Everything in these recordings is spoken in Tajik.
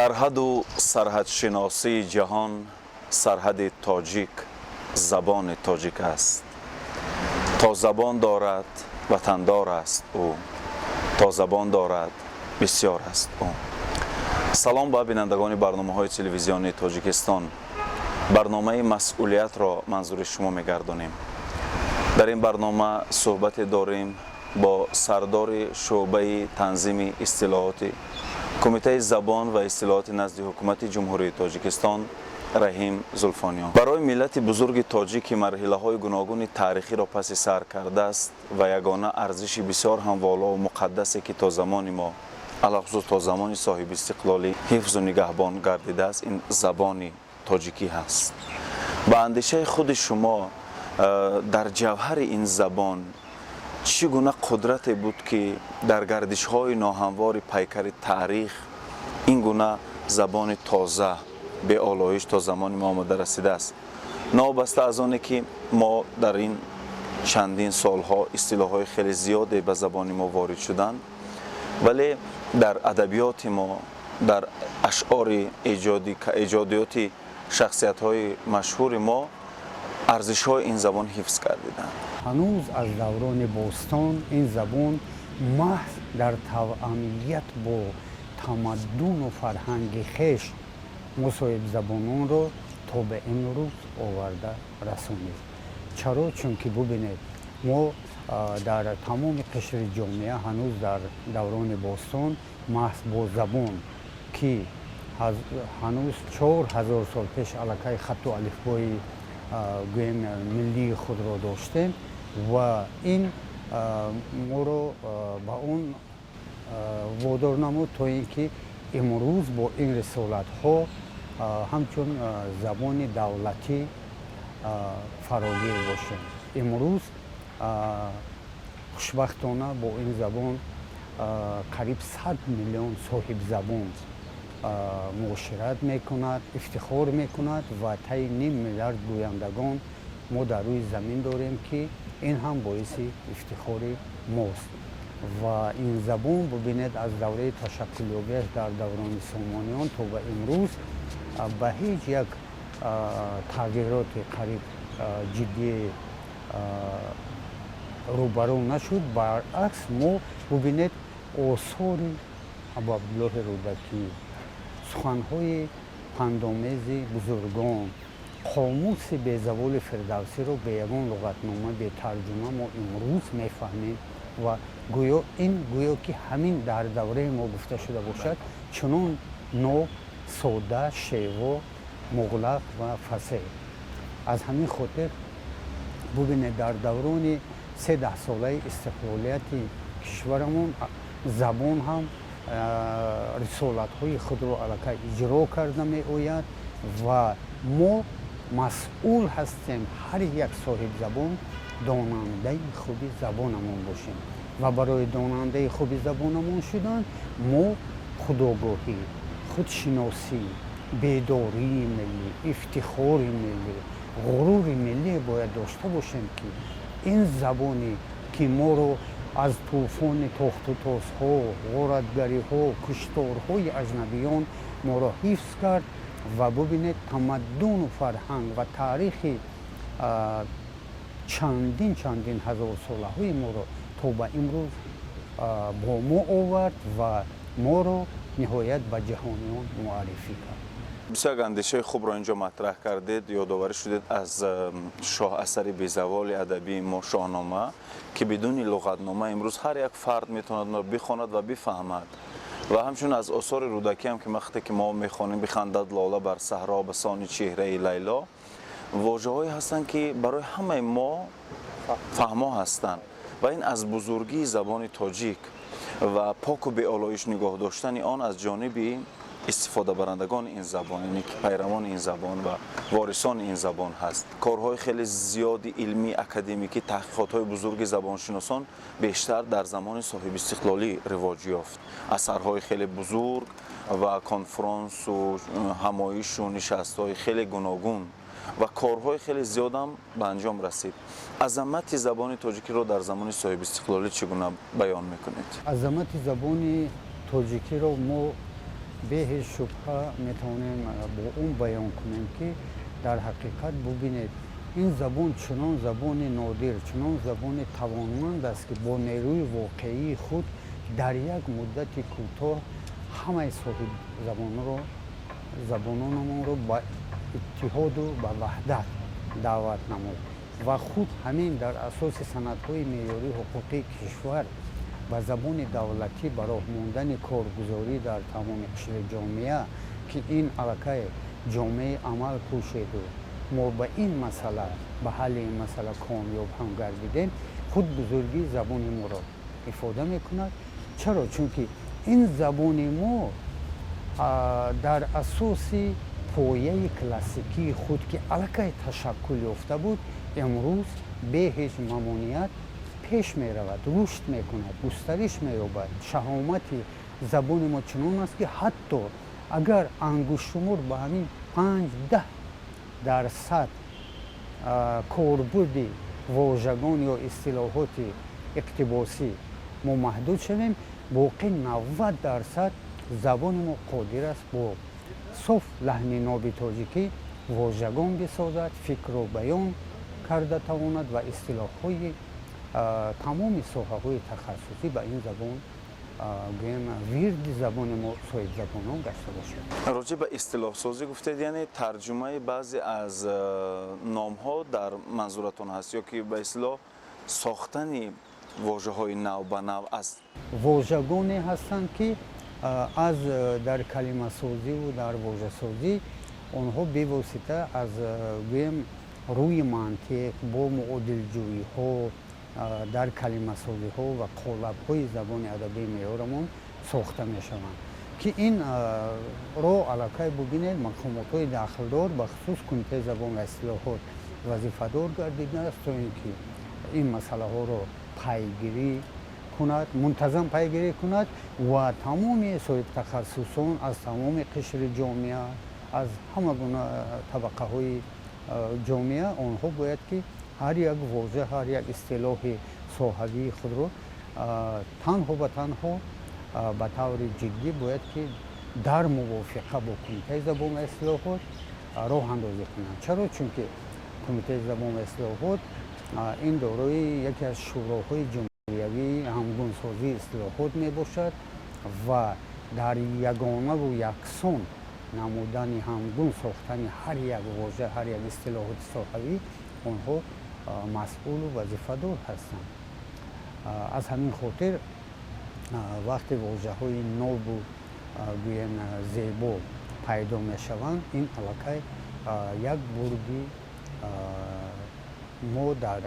سرحد و سرحدشناسی جهان سرحد تاجیک زبان تاجیک است. تا زبان دارد وطندار است او، تا زبان دارد بسیار است او. سلام به بینندگان برنامه‌های تلویزیونی تاجیکستان. برنامه مسئولیت را منظور شما می‌گردانیم. در این برنامه صحبت داریم با سردار شعبه تنظیم اصطلاحات کمیته زبان و اصطلاحات نزد حکومت جمهوری تاجیکستان رحیم زلفانیان. برای ملت بزرگ تاجیک که مرحله‌های گوناگون تاریخی را پس سر کرده است و یگانه ارزش بسیار هم والا و مقدسی که تا زمان ما علاخصوص تا زمان صاحب استقلالی حفظ و نگهبان گردیده است، این زبان تاجیکی هست. با اندیشه خود شما در جوهر این زبان چگونه قدرت بود که در گردش‌های ناهموار پیکر تاریخ این گونه زبان تازه به آلایش تا زمان ما آمده رسیده است؟ نابسته از آنه که ما در این چندین سالها اصطلاح‌های خیلی زیادی به زبان ما وارد شدند، ولی در ادبیات ما، در اشعار ایجادیات شخصیت‌های مشهور ما ارزش‌های این زبان حفظ گردیدند. هنوز از دوران باستان این زبان محض در توأمیت با تمدن و فرهنگ خویش مصاحب زبانان را تا به امروز آورده رسانید. چرا؟ چون که ببینید ما در تمام قشر جامعه هنوز در دوران باستان محض با زبان که هنوز 4000 سال پیش علاقه خط و الفبای گویم ملی خود را داشتیم و این ما را به اون وادار نمود تا اینکه امروز با این رسالت ها همچون زبان دولتی فراگیر باشیم. امروز خوشبختانه با این زبان قریب 100 میلیون صاحب زبان معاشرت میکند، افتخار میکند و طی نیم میلیارد گویندگان ما در روی زمین داریم که این هم باعث افتخار ماست. و این زبان ببینید از دوره تشکلیابیش در دوران سامانیان تا به امروز به هیچ یک تغییرات قریب جدی روبرو نشد. برعکس ما ببینید آثار ابو عبدالله رودکی، سخنهای پندآمیز بزرگان، قاموس بی‌زوال فردوسی را به یگان لغتنامه به ترجمه ما امروز میفهمیم و گویا که همین در دوره ما گفته شده باشد چنان نو، ساده، شیوا، مغلق و فصیح. از همین خاطر ببینید در دوران 13 ساله استقلالیت کشورمون زبان هم رسالت های خود را علاقه اجرا کرده می آید و ما مسئول هستیم هر یک صاحب زبان داننده خوب زبانمون باشیم و برای داننده خوب زبانمون شدن ما خودآگاهی، خودشناسی، بیداری ملی، افتخار ملی، غرور ملی باید داشته باشیم که این زبانی که ما رو از طوفان تخت و تاس‌ها، غارتگری‌ها، کشتارهای اجنبیان ما را حفظ کرد و ببینید تمدن و فرهنگ و تاریخ چندین هزار ساله های ما را تا به امروز با ما آورد و ما را نهایت به جهانیان معرفی کرد. بسیار اندیشه خوب را اینجا مطرح کردید، یادآوری شدید از شاه اثر بی‌زوال ادبی ما شاهنامه که بدون لغتنامه امروز هر یک فرد میتواند بخواند و بفهمد. و همچنین از آثار رودکی هم که وقتی که ما میخوانیم بخندد لاله بر صحرا به سان چهره لیلا، واژه‌هایی هستند که برای همه ما فهما هستند و این از بزرگی زبان تاجیک و پاک و به آلایش نگاه داشتن آن از جانب استفاده برندگان این زبان، یعنی که پیروان این زبان و وارثان این زبان هست. کارهای خیلی زیادی علمی، اکادمیکی، تحقیقات‌های بزرگ زبانشناسان بیشتر در زمان صاحب استقلالی رواج یافت. اثرهای خیلی بزرگ و کنفرانس و همایش و نشست‌های خیلی گوناگون و کارهای خیلی زیاد هم به انجام رسید. عظمت زبان تاجیکی رو در زمان صاحب استقلالی چگونه بیان میکنید؟ عظمت زبان تاجیکی رو ما به هیچ شبهه میتونیم با اون بیان کنیم که در حقیقت ببینید این زبان چنان زبان نادر، چنان زبان توانمند است که با نیروی واقعی خود در یک مدت کوتاه همه صاحب زبانانمون رو با اتحاد و به وحدت دعوت نمود و خود همین در اساس سندهای معیاری حقوقی کشور و زبان دولتی برای ماندن کارگزاری در تمام قشر جامعه که این علاقه جامعه عمل کوشید و ما به این مسئله به حل این مسئله کامیاب هم گردیدیم خود بزرگی زبان ما را افاده میکند. چرا؟ چون که این زبان ما در اساس پایه کلاسیکی خود که علاقه تشکل یافته بود امروز به هیچ ممانعت پیش می رود، رشد می کند، گسترش می یابد. شهامت زبان ما چنان است که حتی اگر انگشت شمار به همین 5-10% کاربرد واژگان یا اصطلاحات اقتباسی ما محدود شویم، باقی 90% زبان ما قادر است با صاف لحن ناب تاجیکی واژگان بسازد، فکر و بیان کرده تواند و اصطلاح‌های تمام ساحه‌های تخصصی به این زبان گویم ورد زبان ما صاحب زبانان گشته باشد. راجع به اصطلاح سازی گفتید، یعنی ترجمه بعضی از نام‌ها در منظورتون هست یا که به اصطلاح ساختن واژه‌های نو به نو از واژگانی هستند که از در کلمه سازی و در واژه سازی آنها به واسطه از گویم روی منطق با معادل جویی ها در کلمه سازی ها و قالب های زبان ادبی معیارمون ساخته می شوند که این را علاقه ببینید مقامات های داخلدار به خصوص کمیته زبان و اصلاحات وظیفه‌دار گردیده است تا اینکه این مسئله ها را پیگیری کند، منتظم پیگیری کند و تمام صاحب تخصصان از تمام قشر جامعه از همه گونه طبقه های جامعه آنها باید که هر یک واژه، هر یک اصطلاح صاحبی خود رو تنها به تنها به طور جدی باید که در موافقه با کمیته زبان و اصلاحات راه اندازی کنند. چرا؟ چون که کمیته زبان و اصلاحات این دارای یکی از شوراهای جمهوری همگونسازی اصلاحات می باشد و در یگانه و یکسان نمودن همگون ساختن هر یک واژه، هر یک اصطلاحات صاحبی آنها مسئول و وظیفه‌دار هستند. از همین خاطر وقتی واژه های ناب و گویم زیبا پیدا می شوند این علاقه یک بردی ما در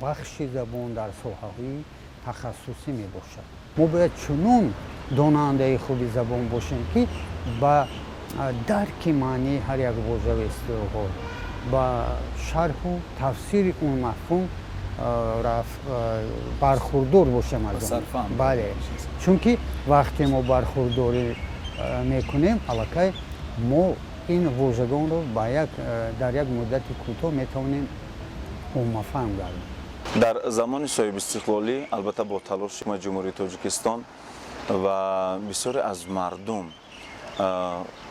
بخش زبان در ساحه‌های تخصصی می باشد. ما باید چنون داننده خوب زبان باشیم که با درک معنی هر یک واژه و اصطلاحات با شرح و تفسیر اون مفهوم برخوردار باشیم از اون. بله، چون که وقتی ما برخورداری میکنیم علاقه ما این واژگان رو در یک مدت کوتاه میتونیم مفهوم گردیم. در زمان صاحب استقلالی البته با تلاش جمهوری تاجیکستان و بسیاری از مردم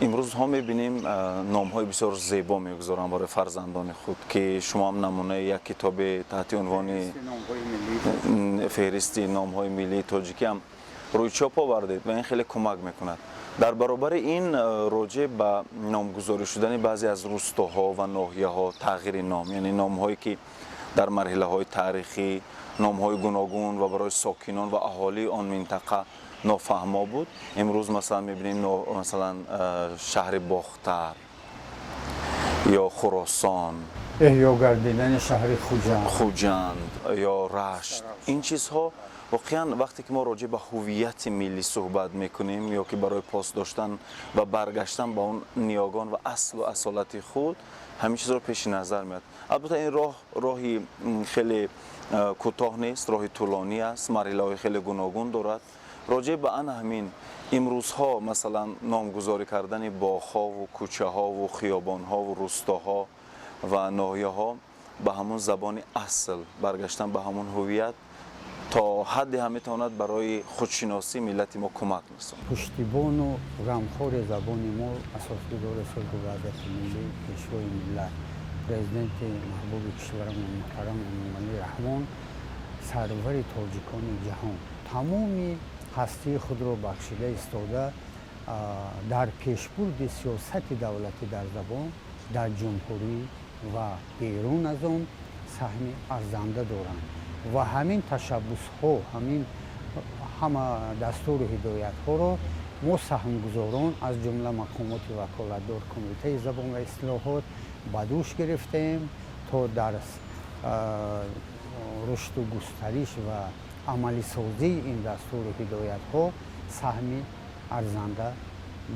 امروز ها میبینیم نام های بسیار زیبا میگذارن برای فرزندان خود که شما هم نمونه یک کتاب تحت عنوان فهرستی نام های ملی تاجیکی هم روی چاپ آوردید و این خیلی کمک میکند. در برابر این راجع به نامگذاری شدن بعضی از روستاها و ناحیه ها تغییر نام، یعنی نام هایی که در مرحله های تاریخی نام های گوناگون و برای ساکنان و اهالی آن منطقه نافهما بود، امروز مثلا میبینیم مثلا شهر باختر یا خراسان، احیا گردیدن شهر خوجند یا رشت، این چیزها واقعا وقتی که ما راجع به هویت ملی صحبت میکنیم یا که برای پاس داشتن و برگشتن به اون نیاگان و اصل و اصالت خود همین چیز رو پیش نظر میاد. البته این راهی خیلی کوتاه نیست، راهی طولانی است، مرحله‌های خیلی گوناگون دارد. راجع به آن همین امروزها مثلا نامگذاری کردن باغ‌ها و کوچه‌ها و خیابان‌ها و روستاها و ناحیه‌ها به همون زبان اصل، برگشتن به همون هویت تا حدی هم میتواند برای خودشناسی ملت ما کمک می‌رساند. پشتیبان و غمخوار زبان ما اساسگزار صلح و وحدت ملی پیشوای ملت پرزیدنت محبوب کشورمون محترم امامعلی رحمان سرور تاجیکان جهان تمام هستی خود را بخشیده ایستاده در پیشبرد سیاست دولتی در زبان در جمهوری و بیرون از آن سهم ارزنده دارند و همین تشبس ها همه دستور هدایت ها را ما سهمگزاران از جمله مقامات وکالتدار کمیته زبان و اصلاحات به دوش گرفتیم تا در رشد و گسترش و عملی سازی این دستور هدایت ها سهم ارزنده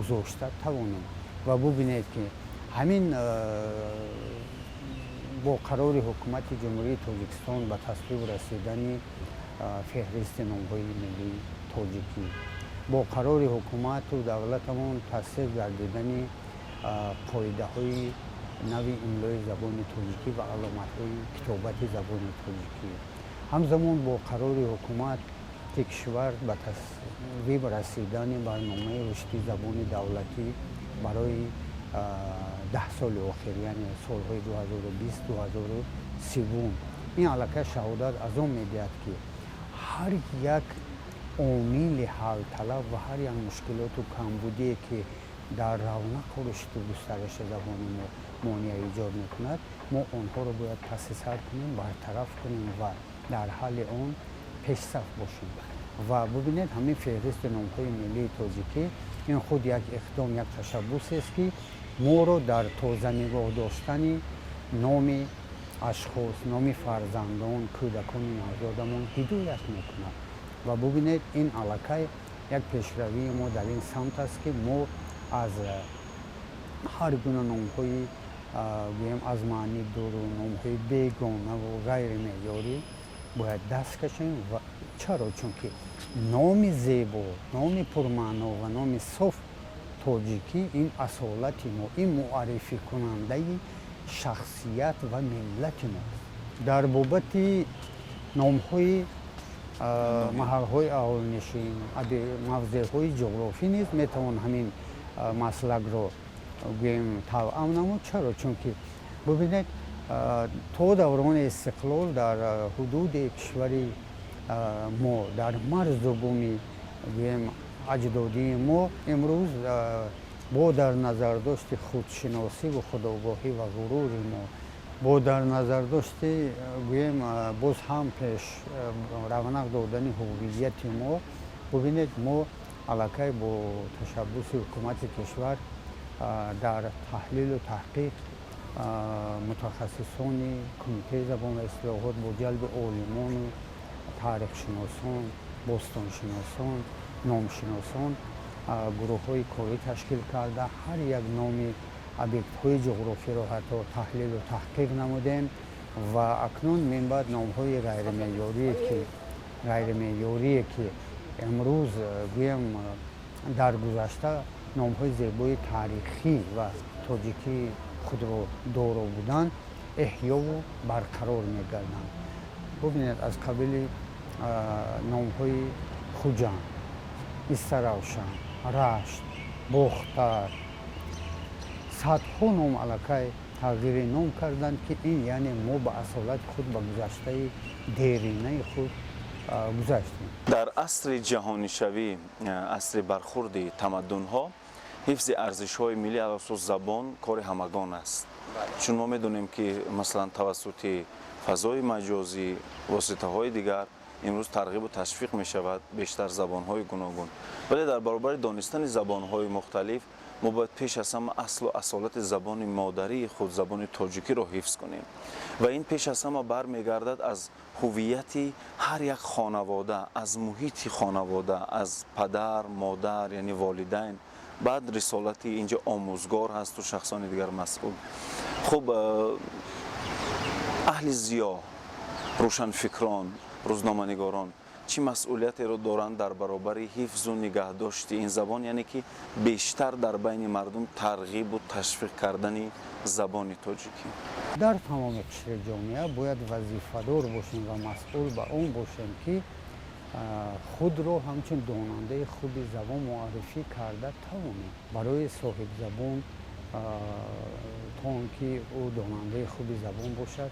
گذاشته توانیم و ببینید که همین با قرار حکومت جمهوری تاجیکستان به تصویب رسیدن فهرست نام‌های ملی تاجیکی با قرار حکومت و دولتمون تصویب گردیدن قاعده های نوی املای زبان تاجیکی و علامت های کتابت زبان تاجیکی همزمان با قرار حکومت کشور به تصویب رسیدن برنامه رشدی زبان دولتی برای 10 سال آخر یعنی سالهای 2020-2030 این علاقه شهادت از آن میدهد که هر یک عامل حل طلب و هر یک مشکلات و کمبودی که در رونق و رشد و گسترش زبان ما مانع ایجاد میکند ما آنها را باید پس سر کنیم برطرف کنیم و در حال آن پیشرفت باشیم و ببینید همین فهرست نام‌های ملی تاجیکی این خود یک اقدام یک تشبس است که ما را در تازه نگاه داشتن نام اشخاص نام فرزندان کودکان نوزادمان هدایت میکند و ببینید این علاقه یک پیشروی ما در این سمت است که ما از هر گونه نام‌های از معنی دور و نام‌های بیگانه و غیر معیاری باید دست کشیم و چرا؟ چون که نام زیبا، نام پرمعنا و نام صاف تاجیکی این اصالت ما، این معرفی کننده شخصیت و ملت ماست. در بابت نام‌های محل‌های اهالینشین، موضع‌های جغرافی نیز میتوان همین مسلک را گوییم توأم نمود. چرا؟ چون که ببینید تا دوران استقلال در حدود کشور ما در مرز و بوم گوییم اجدادی ما امروز با در نظر داشت خودشناسی و خودآگاهی و غرور ما با در نظر داشت گوییم باز هم پیش رونق دادن هویت ما ببینید ما علاقه با تشبس حکومت کشور در تحلیل و تحقیق متخصصان کمیته زبان و اصلاحات با جلب عالمان تاریخ شناسان باستان شناسان نامشناسان گروه های کاری تشکیل کرده هر یک نام ابیکت های جغرافی را حتی تحلیل و تحقیق نمودیم و اکنون من بعد نام های غیر معیاری که امروز گویم در گذشته نام های زیبای تاریخی و تاجیکی خود را دارا بودن احیا و برقرار میگردند. ببینید از قبیل نام های خوجان، استراوشان، رشت، باختر صدها نام علاقه تغییر نام کردند که این یعنی ما به اصالت خود به گذشته دیرینه خود گذشتیم. در عصر جهانی شوی، عصر برخورد تمدن ها، حفظ ارزش های ملی علی اساس زبان کار همگان است. چون ما میدونیم که مثلا توسط فضای مجازی واسطه های دیگر امروز ترغیب و تشویق می شود بیشتر زبان های گوناگون، ولی در برابر دانستن زبان های مختلف ما باید پیش از همه اصل و اصالت زبان مادری خود زبان تاجیکی را حفظ کنیم و این پیش از همه برمیگردد از هویت هر یک خانواده، از محیط خانواده، از پدر، مادر یعنی والدین، بعد رسالت اینجا آموزگار هست و شخصان دیگر مسئول. خب اهل ضیا، روشنفکران، روزنامه‌نگاران چی مسئولیتی را دارند در برابر حفظ و نگهداشت این زبان، یعنی که بیشتر در بین مردم ترغیب و تشویق کردن زبان تاجیکی؟ در تمام قشر جامعه باید وظیفه‌دار باشیم و مسئول به اون باشیم که худ ро ҳамчун донандаи худи забон муаррифӣ карда тавонем. Барои соҳибзабон то он ки ӯ донандаи худи забон бошад,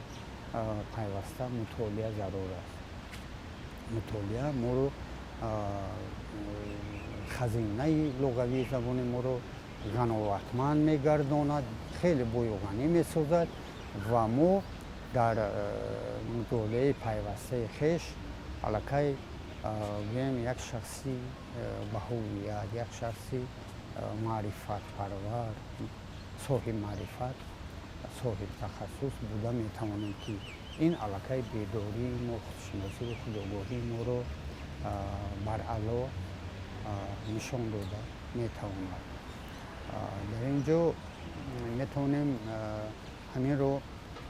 пайваста мутолиа зарур аст. мутолиа моро хазинаи луғавии забони моро ғановатманд мегардонад, хеле бою ғанӣ месозад ва мо дар мутолиаи пайвастаи хеш аллакай гӯем як шахси баҳувият, як шахси маърифатпарвар, соҳиб маърифат, соҳиб тахассус буда метавонем ки ин аллакай бедории мо, худшиносии худогоҳии моро баръало нишон дода метавонад. дар ин ҷо метавонем ҳаминро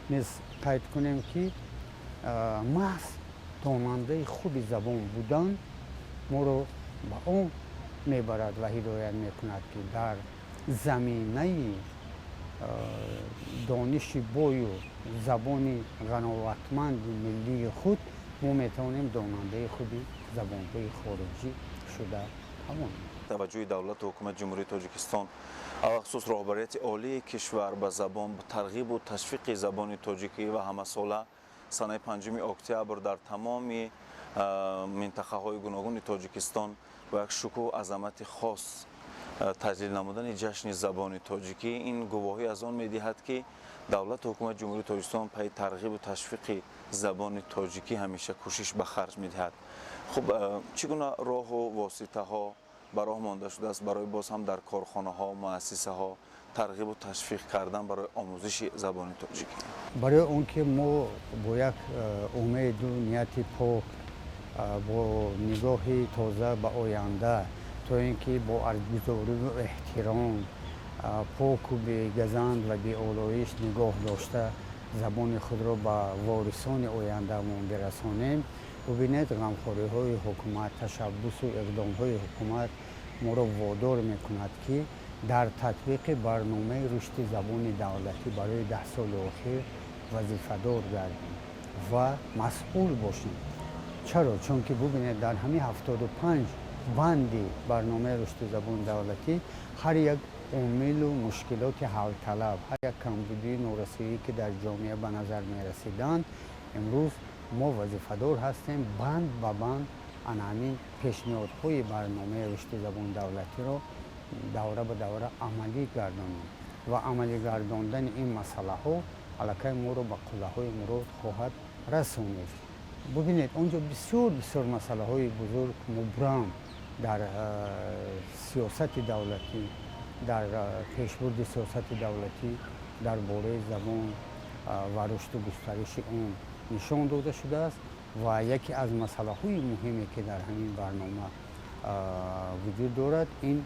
низ қайд кунем ки маҳз донандаи худи забон будан моро ба он мебарад ва ҳидоят мекунад ки дар заминаи дониши бою забони ғановатманди миллии худ мо метавонем донандаи худи забонҳои хориҷӣ шуда тавонем. таваҷҷӯҳи давлату ҳукумати ҷумҳурии Тоҷикистон алахусус роҳбарияти олии кишвар ба забон ба тарғибу ташвиқи забони тоҷикӣ ва ҳамасола санаи 5 октябр дар тамоми минтақаҳои гуногуни Тоҷикистон ба як шукӯҳ азамати хос таҷлил намудани ҷашни забони тоҷикӣ, ин гувоҳӣ аз он медиҳад ки давлату ҳукумати ҷумҳурии Тоҷикистон паи тарғибу ташвиқи забони тоҷикӣ ҳамеша кӯшиш ба харҷ медиҳад. хуб чӣ гуна роҳу воситаҳо ба роҳ монда шудааст барои боз ҳам дар корхонаҳо, муассисаҳо тарғибу ташвиқ кардан барои омӯзиши забони тоҷикӣ? Барои он ки мо бо як умеду нияти пок, бо нигоҳи тоза ба оянда, то ин ки бо арзгузорию эҳтиром, поку бегазанд ва беолоиш нигоҳ дошта забони худро ба ворисони ояндаамон бирасонем, бубинед ғамхориҳои ҳукумат, ташаббусу иқдомҳои ҳукумат моро водор мекунад ки дар татбиқи барномаи рушди забони давлатӣ барои 10 соли охир вазифадор гардем ва масъул бошем. чаро? Чунки бубинед дар ҳамин 75 банди барномаи рушди забони давлатӣ ҳар як омилу мушкилоти ҳалталаб, ҳар як камбудии норасоӣ ки дар ҷомеа ба назар мерасиданд, имрӯз мо вазифадор ҳастем банд ба банд анҳамин пешниҳодҳои барномаи рушди забони давлатиро давра ба давра амалӣ гардонем ва амалӣ гардондани ин масъалаҳо аллакай моро ба қуллаҳои мурод хоҳад расонид. бубинед он ҷо бисёр масъалаҳои бузург мубрам дар сиёсати давлатӣ, дар пешбурди сиёсати давлатӣ дар бораи забон ва рушду густариши он нишон дода шудааст ва яке аз масъалаҳои муҳиме ки дар ҳамин барнома вуҷуд дорад, ин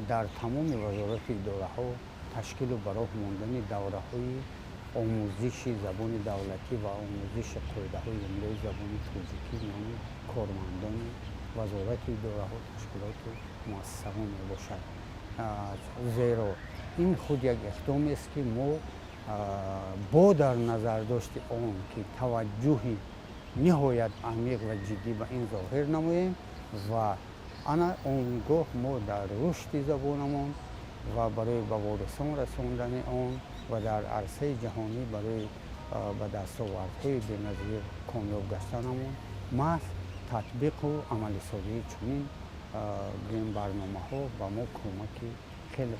дар тамоми вазорати идораҳо ташкилу ба роҳ мондани давраҳои омӯзиши забони давлатӣ ва омӯзиши қоидаҳои имлои забони тоҷикӣ миёни кормандони вазорати идораҳо, ташкилоту муассисаҳо мебошад. зеро ин худ як иқдомест ки мо бо дар назардошти он ки таваҷҷӯҳи ниҳоят амиқ ва ҷиддӣ ба ин зоҳир намоем ва ана он гоҳ мо дар рушди забонамон ва барои ба ворисон расондани он ва дар арсаи ҷаҳонӣ барои ба дастовардҳои беназир комёб гаштанамон маҳз татбиқу амалисозии чунин барномаҳо ба мо кӯмаки хеле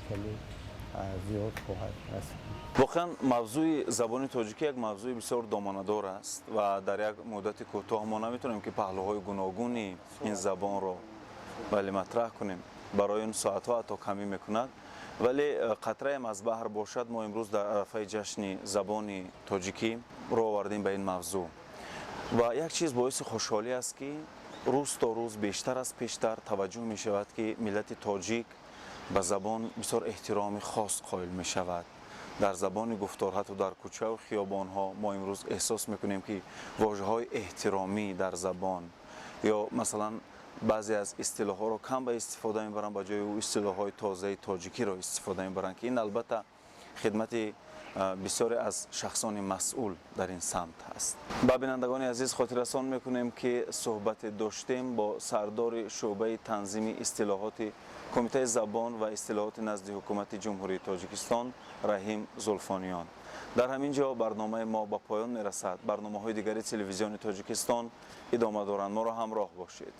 зиёд хоҳад расид. воқеан мавзӯи забони тоҷикӣ як мавзӯи бисёр доманадор аст ва дар як муддати кӯтоҳ мо наметавонем ки паҳлӯҳои гуногуни ин забонро матраҳ кунем. барои он соатҳо ҳатто камӣ мекунад, вале қатраем аз баҳр бошад. мо имрӯз дар арафаи ҷашни забони тоҷикӣ роҳ овардем ба ин мавзӯъ ва як чиз боиси хушҳолӣ аст ки рӯз то рӯз бештар аз пештар таваҷҷӯҳ мешавад ки миллати тоҷик ба забон бисёр эҳтироми хос қоил мешавад. дар забони гуфтор ҳатто дар кӯчаву хиёбонҳо мо имрӯз эҳсос мекунем ки воҷаҳои эҳтиромӣ дар забон ё масалан баъзе аз истилоҳҳоро кам ба истифода мебаранд, ба ҷои ӯ истилоҳҳои тозаи тоҷикиро истифода мебаранд ки ин албатта хидмати بسیاری از شخصان مسئول در این سمت هست. با بینندگان عزیز خاطررسان میکنیم که صحبت داشتیم با سردار شعبه تنظیم اصطلاحات کمیته زبان و اصطلاحات نزد حکومت جمهوری تاجیکستان رحیم زلفانیان. در همین جا برنامه ما با پایان میرسد. برنامه‌های دیگری تلویزیون تاجیکستان ادامه دارند. ما را همراه باشید.